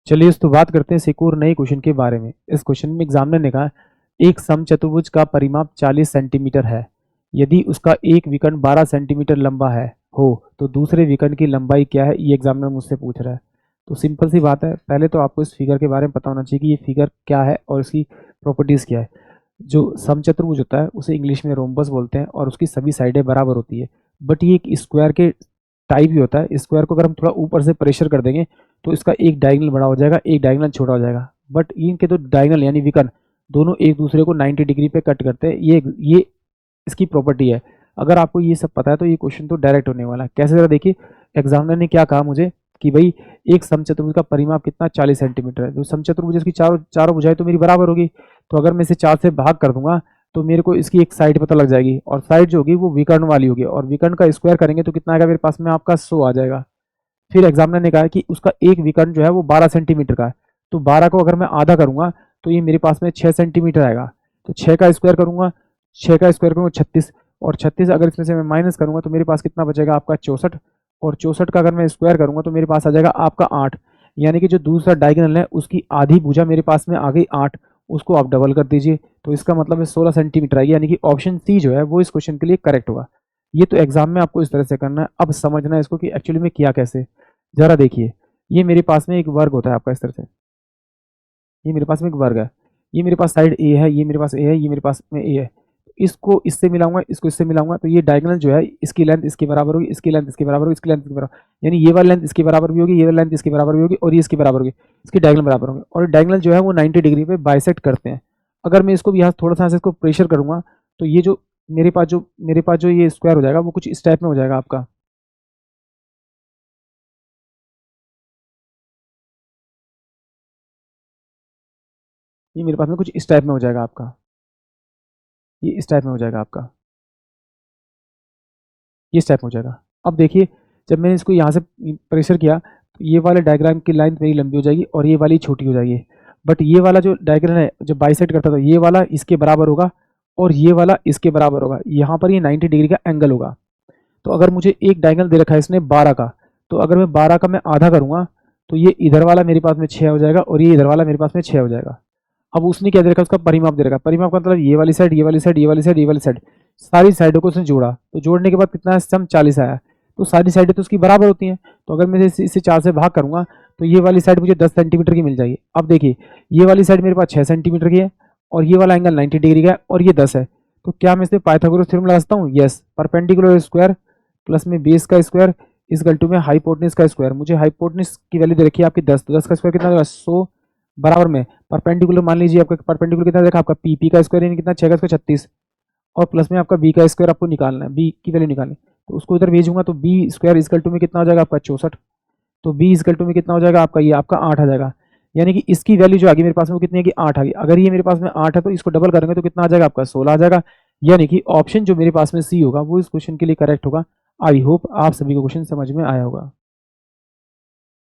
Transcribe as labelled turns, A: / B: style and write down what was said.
A: चलिए इस तो बात करते हैं एक और नए क्वेश्चन के बारे में। इस क्वेश्चन में एग्जामिनर ने कहा एक समचतुर्भुज का परिमाप 40 सेंटीमीटर है। यदि उसका एक विकर्ण 12 सेंटीमीटर लंबा है हो तो दूसरे विकर्ण की लंबाई क्या है, ये एग्जामिनर मुझसे पूछ रहा है। तो सिंपल सी बात है, पहले तो आपको इस फिगर के बारे में पता होना चाहिए कि ये फिगर क्या है और इसकी प्रॉपर्टीज क्या है। जो समचतुर्भुज होता है उसे इंग्लिश में रोम्बस बोलते हैं और उसकी सभी साइडें बराबर होती है। बट ये एक स्क्वायर के टाइप ही होता है। स्क्वायर को अगर हम थोड़ा ऊपर से प्रेशर कर देंगे तो इसका एक डायगोनल बड़ा हो जाएगा, एक डायगोनल छोटा हो जाएगा। बट इनके तो डायगोनल यानी विकर्ण दोनों एक दूसरे को 90 डिग्री पे कट करते हैं। ये इसकी प्रॉपर्टी है। अगर आपको ये सब पता है तो ये क्वेश्चन तो डायरेक्ट होने वाला है। कैसे, जरा देखिए एग्जामिनर ने क्या कहा मुझे कि भाई एक समचतुर्भुज का परिमाप कितना 40 सेंटीमीटर है। जो समचतुर्भुज की चारों चारों भुजाएं तो मेरी बराबर होगी, तो अगर मैं इसे 4 से भाग कर दूंगा तो मेरे को इसकी एक साइड पता लग जाएगी और साइड जो होगी वो विकर्ण वाली होगी और विकर्ण का स्क्वायर करेंगे तो कितना आएगा मेरे पास में, आपका 100 आ जाएगा। फिर एग्जामिनर ने कहा है कि उसका एक विकर्ण जो है वो 12 सेंटीमीटर का है। तो 12 को अगर मैं आधा करूंगा तो ये मेरे पास में 6 सेंटीमीटर आएगा। तो 6 का स्क्वायर करूंगा, 6 का स्क्वायर करूंगा 36, और 36 अगर इसमें से मैं माइनस करूंगा तो मेरे पास कितना बचेगा आपका 64, और 64 का अगर मैं स्क्वायर करूंगा तो मेरे पास आ जाएगा आपका 8। यानी कि जो दूसरा डायगोनल है उसकी आधी भुजा मेरे पास में आ गई 8, उसको आप डबल कर दीजिए तो इसका मतलब है 16 सेंटीमीटर आएगी। यानी कि ऑप्शन सी जो है वो इस क्वेश्चन के लिए करेक्ट होगा। ये तो एग्जाम में आपको इस तरह से करना है। अब समझना है इसको कि एक्चुअली में किया कैसे। जरा देखिए, ये मेरे पास में एक वर्ग होता है आपका इस तरह से, ये मेरे पास में एक वर्ग है, ये मेरे पास साइड ए है, ये मेरे पास ए है, ये मेरे पास में ए है। इसको इससे मिलाऊंगा, इसको इससे मिलाऊंगा तो ये डायगोनल जो है इसकी लेंथ इसके बराबर होगी, इसकी लेंथ इसके बराबर होगी, इसकी लेंथ इसके बराबर, यानी ये वाली लेंथ इसके बराबर भी होगी, ये वाली लेंथ इसके बराबर भी होगी और ये इसके बराबर होगी, इसकी डायगोनल बराबर होंगे। और डायगोनल जो है वो 90 डिग्री पे बाइसेक्ट करते हैं। अगर मैं इसको भी यहाँ थोड़ा सा इसको प्रेशर करूंगा तो ये जो मेरे पास जो ये स्क्वायर हो जाएगा वो कुछ इस टाइप में हो जाएगा आपका। ये मेरे पास में कुछ इस टाइप में हो जाएगा आपका, ये इस टाइप में हो जाएगा आपका, ये इस टाइप में हो जाएगा। अब देखिए जब मैंने इसको यहाँ से प्रेशर किया तो ये वाले डायग्राम की लाइन मेरी लंबी हो जाएगी और ये वाली छोटी हो जाएगी। बट ये वाला जो डायग्राम है जो बाइसेक्ट करता था ये वाला इसके बराबर होगा और ये वाला इसके बराबर होगा। यहाँ पर ये 90 डिग्री का एंगल होगा। तो अगर मुझे एक डायगोनल दे रखा है इसने 12 का, तो अगर मैं 12 का मैं आधा करूंगा तो ये इधर वाला मेरे पास में 6 हो जाएगा और ये इधर वाला मेरे पास में 6 हो जाएगा। अब उसने क्या दे रखा है, उसका परिमाप दे रखा है। परिमाप का मतलब ये वाली साइड, ये वाली साइड, ये वाली साइड, ये वाली साइड, सारी साइडों को उसने जोड़ा। तो जोड़ने के बाद कितना सम 40 आया। तो सारी साइडें तो उसकी बराबर होती हैं। तो अगर मैं इसे 4 से भाग करूंगा तो ये वाली साइड मुझे 10 सेंटीमीटर की मिल जाएगी। अब देखिए ये वाली साइड मेरे पास 6 सेंटीमीटर की है और ये वाला एंगल 90 डिग्री का है और ये 10 है। तो क्या मैं इसमें पाइथागोरस थ्योरम लगा सकता हूँ? यस। परपेंडिकुलर स्क्वायर प्लस में बेस का स्क्वायर इस गल्टू में हाइपोटनिस का स्क्वायर। मुझे हाइपोटनिस की वैल्यू दे रखी है आपकी 10, तो 10 का स्क्वायर कितना होगा 100, बराबर में परपेंडिकुलर मान लीजिए आपका परपेंडिकुलर कितना देखा आपका पी का स्क्वायर यानी कितना 6 का स्क्वायर 36, और प्लस में आपका बी का स्क्वायर आपको निकालना है, बी की वैल्यू निकालनी है। तो उसको इधर भेजूंगा तो बी स्क्वायर इजकल टू में कितना हो जाएगा आपका 64, तो बी इजकल टू में कितना हो जाएगा आपका, ये आपका 8 आ जाएगा। यानी कि इसकी वैल्यू जो आ गई मेरे पास में वो कितनी है कि 8 आ गई। अगर ये मेरे पास में 8 है तो इसको डबल करेंगे तो कितना आ जाएगा आपका 16 आ जाएगा। यानी कि ऑप्शन जो मेरे पास में सी होगा वो इस क्वेश्चन के लिए करेक्ट होगा। आई होप आप सभी को क्वेश्चन समझ में आया होगा।